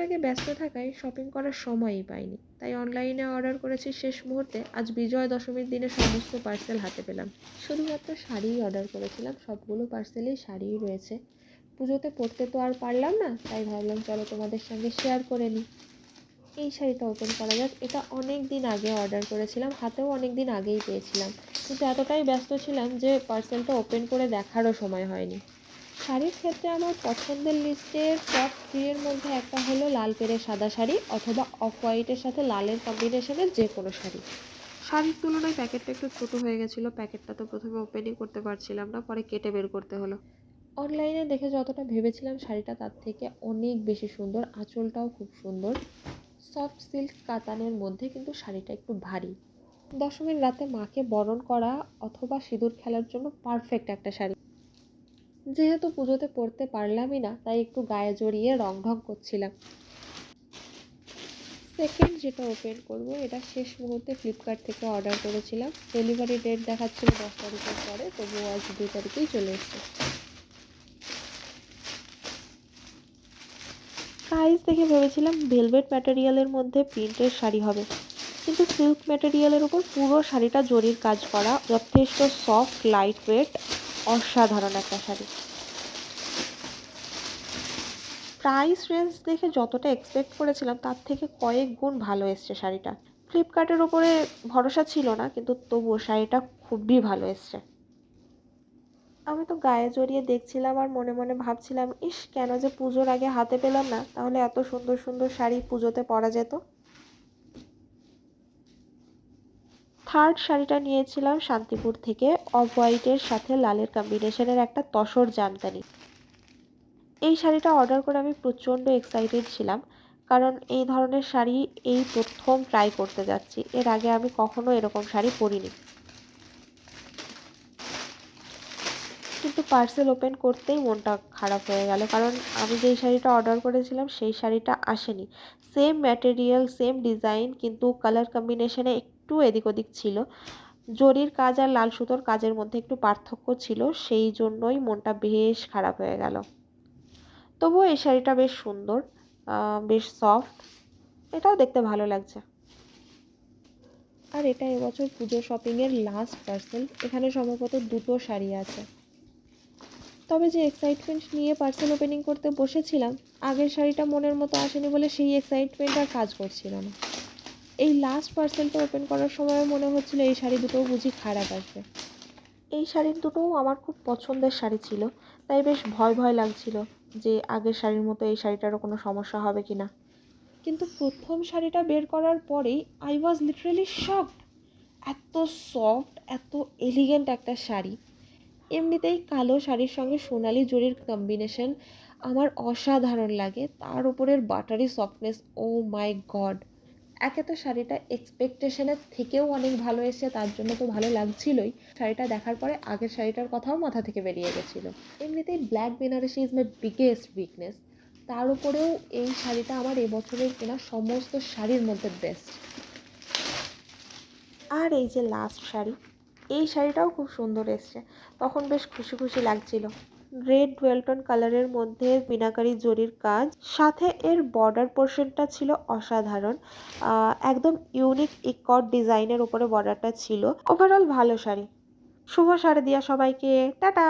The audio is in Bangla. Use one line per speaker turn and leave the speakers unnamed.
আগে ব্যস্ত থাকায় শপিং করার সময়ই পাইনি, তাই অনলাইনে অর্ডার করেছি শেষ মুহূর্তে। আজ বিজয় দশমীর দিনে সমস্ত পার্সেল হাতে পেলাম। শুধুমাত্র শাড়িই অর্ডার করেছিলাম, সবগুলো পার্সেলেই শাড়িই রয়েছে। পুজোতে পরতে তো আর পারলাম না, তাই ভাবলাম চলো তোমাদের সঙ্গে শেয়ার করে নিই। এই শাড়িটা ওপেন করা যাক। এটা অনেক দিন আগে অর্ডার করেছিলাম, হাতেও অনেক দিন আগেই পেয়েছিলাম, কিন্তু এতটাই ব্যস্ত ছিলাম যে পার্সেলটা ওপেন করে দেখারও সময় হয়নি। শাড়ির ক্ষেত্রে আমার পছন্দের লিস্টের টপ 3 এর মধ্যে একটা হলো লাল পেড়ে সাদা শাড়ি অথবা অফ হোয়াইটের সাথে লালের কম্বিনেশনের যে কোনো শাড়ি। শাড়ির তুলনায় প্যাকেটটা একটু ছোটো হয়ে গেছিলো, প্যাকেটটা তো প্রথমে ওপেনই করতে পারছিলাম না, পরে কেটে বের করতে হলো। অনলাইনে দেখে যতটা ভেবেছিলাম শাড়িটা তার থেকে অনেক বেশি সুন্দর, আঁচলটাও খুব সুন্দর। সফট সিল্ক কাতানের মধ্যে, কিন্তু শাড়িটা একটু ভারী। দশমীর রাতে মাকে বরণ করা অথবা সিঁদুর খেলার জন্য পারফেক্ট একটা শাড়ি। যেহেতু পুজোতে পরতে পারলামই না, তাই একটু গায়ে জড়িয়ে রং ঢং করছিলাম। সেকেন্ড যেটা ওপেন করব, এটা শেষ মুহূর্তে ফ্লিপকার্ট থেকে অর্ডার করেছিলাম। ডেলিভারি ডেট দেখাচ্ছিল 10 তারিখের পরে, তবুও আজ 2 তারিখেই চলে এসেছে। প্রাইস দেখে ভেবেছিলাম ভেলভেট ম্যাটেরিয়ালের মধ্যে প্রিন্টের শাড়ি হবে, কিন্তু সিল্ক ম্যাটেরিয়ালের উপর পুরো শাড়িটা জরির কাজ করা, যথেষ্ট সফট, লাইট ওয়েট, অসাধারণ একটা শাড়ি। প্রাইস রেঞ্জ দেখে যতটা এক্সপেক্ট করেছিলাম তার থেকে কয়েক গুণ ভালো এসছে শাড়িটা। ফ্লিপকার্টের ওপরে ভরসা ছিল না, কিন্তু তবুও শাড়িটা খুবই ভালো এসছে। আমি তো গায়ে জড়িয়ে দেখছিলাম আর মনে মনে ভাবছিলাম, ইস কেন যে পুজোর আগে হাতে পেলাম না, তাহলে এত সুন্দর সুন্দর শাড়ি পুজোতে পরা যেত। থার্ড শাড়িটা নিয়েছিলাম শান্তিপুর থেকে, অফ হোয়াইটের সাথে লালের কম্বিনেশনের একটা তসর জামদানি। এই শাড়িটা অর্ডার করে আমি প্রচণ্ড এক্সাইটেড ছিলাম, কারণ এই ধরনের শাড়ি এই প্রথম ট্রাই করতে যাচ্ছি। এর আগে আমি কখনো এরকম শাড়ি পরিনি। কিন্তু পার্সেল ওপেন করতেই মনটা খারাপ হয়ে গেল, কারণ আমি যেই শাড়িটা অর্ডার করেছিলাম সেই শাড়িটা আসেনি। সেম ম্যাটেরিয়াল, সেম ডিজাইন, কিন্তু কালার কম্বিনেশনে একটু এদিক ওদিক ছিল। জরির কাজ আর লাল সুতোর কাজের মধ্যে একটু পার্থক্য ছিল, সেই জন্যই মনটা বেশ খারাপ হয়ে গেল। তবুও এই শাড়িটা বেশ সুন্দর, বেশ সফট, এটাও দেখতে ভালো লাগছে। আর এটা এবছর পুজো শপিংয়ের লাস্ট পার্সেল। এখানে সম্ভবত 2টো শাড়ি আছে। তবে যে এক্সাইটমেন্ট নিয়ে পার্সেল ওপেনিং করতে বসেছিলাম, আগের শাড়িটা মনের মতো আসেনি বলে সেই এক্সাইটমেন্ট আর কাজ করছিল না। এই লাস্ট পার্সেলটা ওপেন করার সময় মনে হচ্ছিল এই শাড়ি দুটোও বুঝি খারাপ আসবে। এই শাড়ির দুটোও আমার খুব পছন্দের শাড়ি ছিল, তাই বেশ ভয় ভয় লাগছিল যে আগের শাড়ির মতো এই শাড়িটারও কোনো সমস্যা হবে কি না। কিন্তু প্রথম শাড়িটা বের করার পরেই আই ওয়াজ লিটারেলি শকড। এত সফট, এত এলিগেন্ট একটা শাড়ি। এমনিতেই কালো শাড়ির সঙ্গে সোনালি জরির কম্বিনেশন আমার অসাধারণ লাগে, তার উপরের বাটারি সফটনেস, ও মাই গড। একে তো শাড়িটা এক্সপেকটেশনের থেকেও অনেক ভালো এসেছে, তার জন্য তো ভালো লাগছিলই। শাড়িটা দেখার পরে আগের শাড়িটার কথাও মাথা থেকে বেরিয়ে গেছিলো। এমনিতেই black Banarasi is my biggest weakness, তার উপরেও এই শাড়িটা আমার এবছরের কেনা সমস্ত শাড়ির মধ্যে বেস্ট। আর এই যে লাস্ট শাড়ি, এই শাড়িটাও খুব সুন্দর এসছে, তখন বেশ খুশি খুশি লাগছিল। রেড ওয়েলটন কালারের মধ্যে মিনাকারি জরির কাজ, সাথে এর বর্ডার পোর্শনটা ছিল অসাধারণ, একদম ইউনিক ইকট ডিজাইনের উপরে বর্ডারটা ছিল। ওভারঅল ভালো শাড়ি। শুভ শারদিয়া সবাইকে, টাটা।